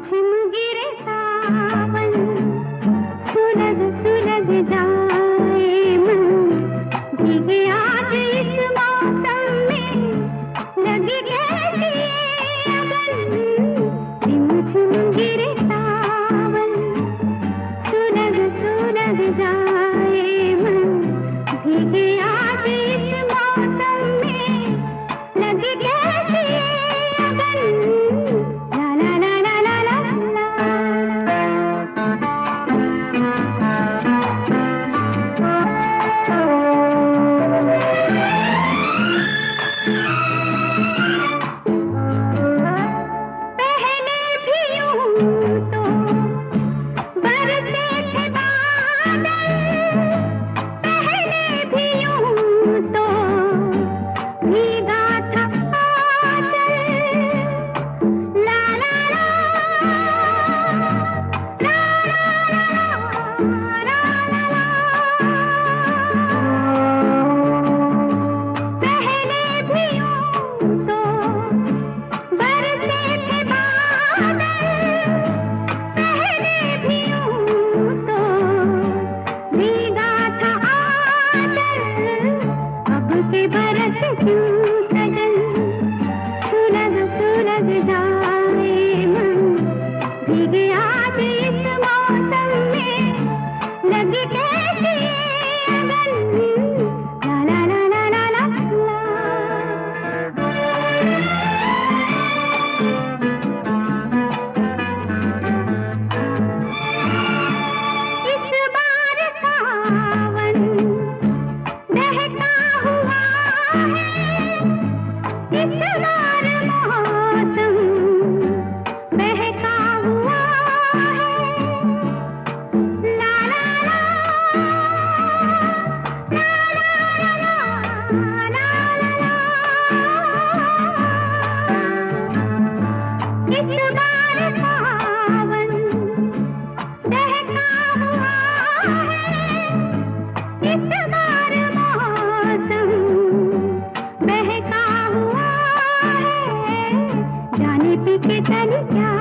झिम गिरे सावन, सुलग सुलग जाए मन, भीगे आज इस मौसम में, लगी कैसी ये अगन। झिम झिम गिरे सावन, सुलग सुलग जाए मन, भीगे आज इस मौसम में, लगी कैसी ये अगन। बरस क्यों सजन, सुलग सुलग जाए मन, भीगे आज इस मौसम में, लगी कैसी ये अगन। ला ला ला ला ला ला इस बार सावन बहका हुआ है, इस बार मौसम बहका हुआ है। ला ला ला ला ला ला ला इस बार सावन बहका हुआ है, इस बार मौसम बहका हुआ है। जाने पी के चली क्या